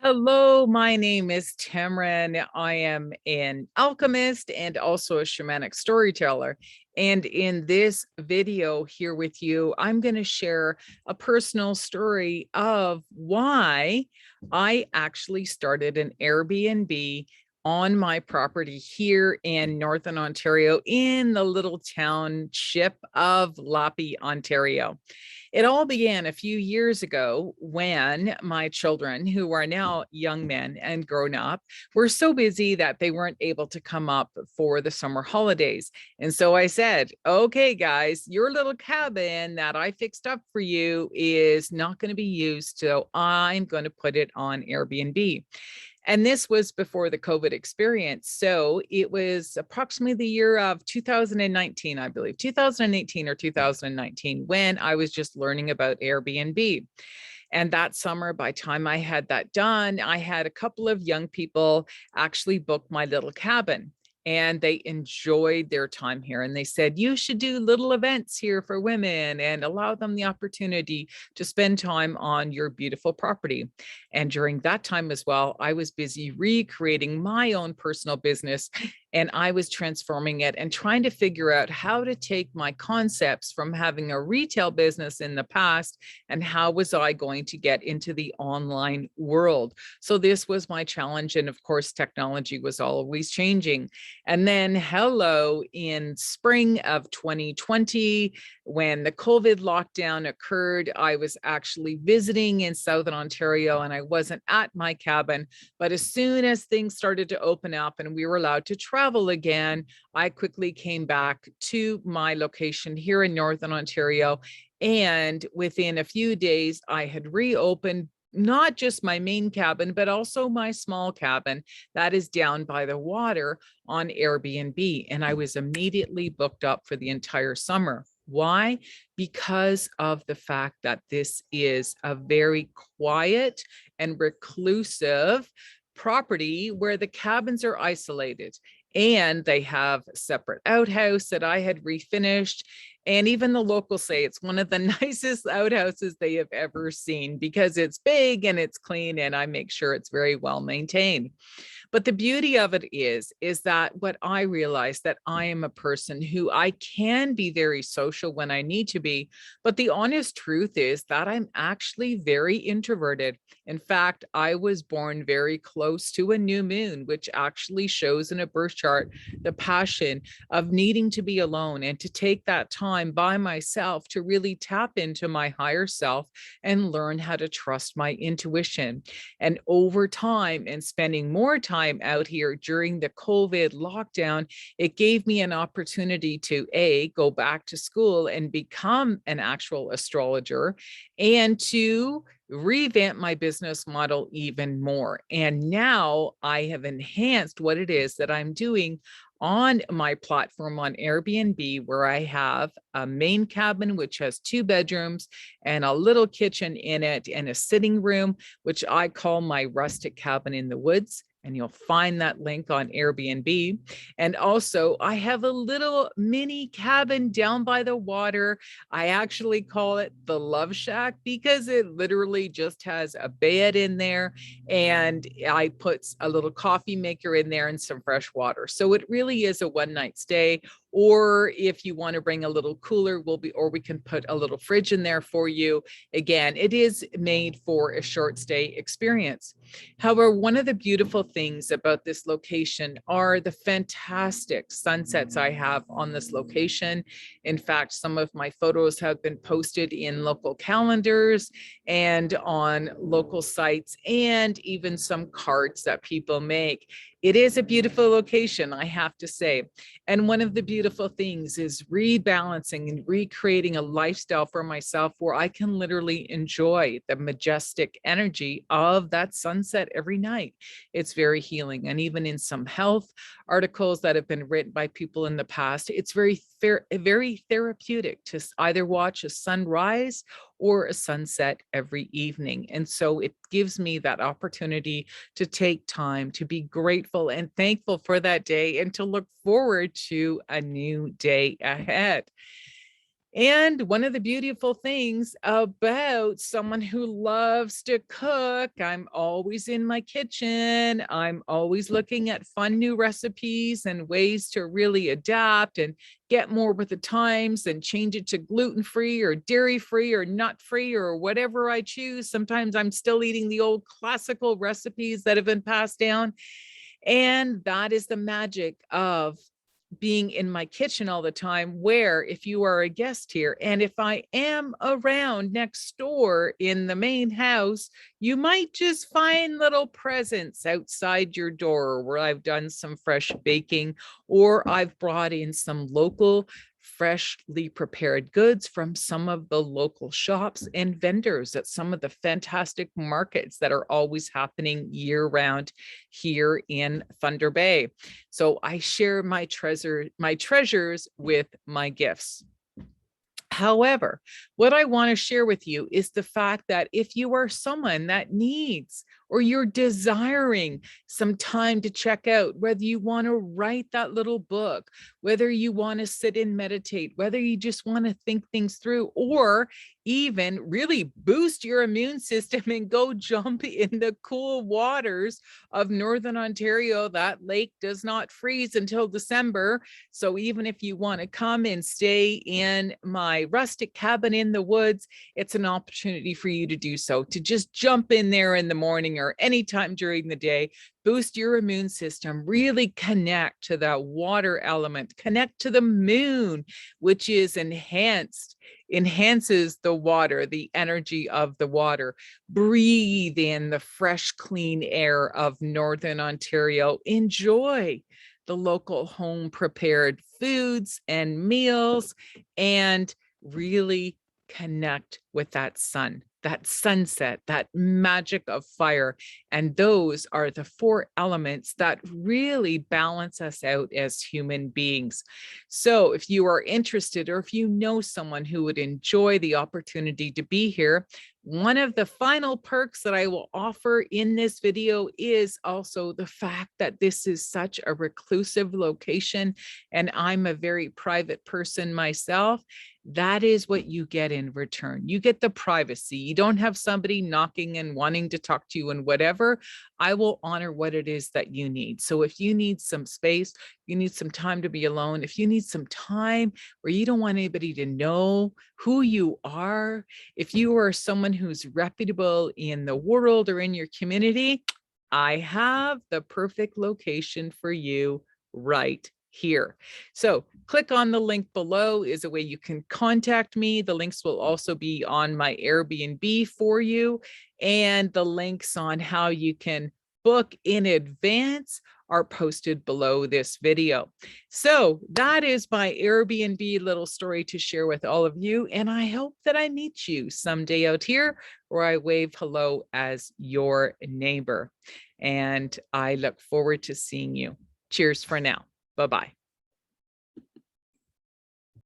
Hello, my name is Tammeron. I am an alchemist and also a shamanic storyteller. And in this video here with you, I'm going to share a personal story of why I actually started an Airbnb on my property here in Northern Ontario in the little township of Lappy, Ontario. It all began a few years ago when my children, who are now young men and grown up, were so busy that they weren't able to come up for the summer holidays. And so I said, okay, guys, your little cabin that I fixed up for you is not going to be used. So I'm going to put it on Airbnb. And this was before the COVID experience. So it was approximately the year of 2019, I believe, 2018 or 2019, when I was just learning about Airbnb. And that summer, by the time I had that done, I had a couple of young people actually book my little cabin. And they enjoyed their time here. And they said, you should do little events here for women and allow them the opportunity to spend time on your beautiful property. And during that time as well, I was busy recreating my own personal business, and I was transforming it and trying to figure out how to take my concepts from having a retail business in the past and how was I going to get into the online world. So this was my challenge. And of course, technology was always changing. And then hello, in spring of 2020, when the COVID lockdown occurred, I was actually visiting in Southern Ontario and I wasn't at my cabin. But as soon as things started to open up and we were allowed to travel again, I quickly came back to my location here in Northern Ontario. And within a few days, I had reopened not just my main cabin, but also my small cabin that is down by the water on Airbnb. And I was immediately booked up for the entire summer. Why? Because of the fact that this is a very quiet and reclusive property where the cabins are isolated and they have a separate outhouse that I had refinished. And even the locals say it's one of the nicest outhouses they have ever seen because it's big and it's clean, and I make sure it's very well maintained. But the beauty of it is that what I realize that I am a person who I can be very social when I need to be, but the honest truth is that I'm actually very introverted. In fact, I was born very close to a new moon, which actually shows in a birth chart the passion of needing to be alone and to take that time by myself to really tap into my higher self and learn how to trust my intuition. And over time and spending more time out here during the COVID lockdown, it gave me an opportunity to go back to school and become an actual astrologer, and to revamp my business model even more. And now I have enhanced what it is that I'm doing on my platform on Airbnb, where I have a main cabin, which has 2 bedrooms and a little kitchen in it and a sitting room, which I call my rustic cabin in the woods. And you'll find that link on Airbnb. And also, I have a little mini cabin down by the water. I actually call it the Love Shack because it literally just has a bed in there, and I put a little coffee maker in there and some fresh water. So it really is a one night stay. Or if you want to bring a little cooler, we can put a little fridge in there for you. Again, it is made for a short stay experience. However, one of the beautiful things about this location are the fantastic sunsets I have on this location. In fact, some of my photos have been posted in local calendars and on local sites, and even some cards that people make. It is a beautiful location, I have to say. And one of the beautiful things is rebalancing and recreating a lifestyle for myself where I can literally enjoy the majestic energy of that sunset every night. It's very healing. And even in some health articles that have been written by people in the past, it's very therapeutic to either watch a sunrise or a sunset every evening. And so it gives me that opportunity to take time to be grateful and thankful for that day and to look forward to a new day ahead. And one of the beautiful things about someone who loves to cook, I'm always in my kitchen. I'm always looking at fun new recipes and ways to really adapt and get more with the times and change it to gluten-free or dairy-free or nut-free or whatever I choose. Sometimes I'm still eating the old classical recipes that have been passed down. And that is the magic of being in my kitchen all the time, where if you are a guest here and if I am around next door in the main house, you might just find little presents outside your door where I've done some fresh baking, or I've brought in some local freshly prepared goods from some of the local shops and vendors at some of the fantastic markets that are always happening year round here in Thunder Bay. So I share my treasures with my gifts. However, what I want to share with you is the fact that if you are someone that needs or you're desiring some time to check out, whether you want to write that little book, whether you want to sit and meditate, whether you just want to think things through, or even really boost your immune system and go jump in the cool waters of Northern Ontario. That lake does not freeze until December. So even if you want to come and stay in my rustic cabin in the woods, it's an opportunity for you to do so, to just jump in there in the morning or anytime during the day, boost your immune system, really connect to that water element, connect to the moon, which is enhances the water, the energy of the water. Breathe in the fresh, clean air of Northern Ontario. Enjoy the local home prepared foods and meals, and really connect with that sun, that sunset, that magic of fire. And those are the four elements that really balance us out as human beings. So if you are interested, or if you know someone who would enjoy the opportunity to be here, one of the final perks that I will offer in this video is also the fact that this is such a reclusive location, and I'm a very private person myself. That is what you get in return. You get the privacy. You don't have somebody knocking and wanting to talk to you and whatever. I will honor what it is that you need. So if you need some space, you need some time to be alone, if you need some time where you don't want anybody to know who you are, if you are someone who's reputable in the world or in your community, I have the perfect location for you right here. So click on the link below is a way you can contact me. The links will also be on my Airbnb for you, and the links on how you can book in advance are posted below this video. So that is my Airbnb little story to share with all of you. And I hope that I meet you someday out here, or I wave hello as your neighbor. And I look forward to seeing you. Cheers for now. Bye-bye.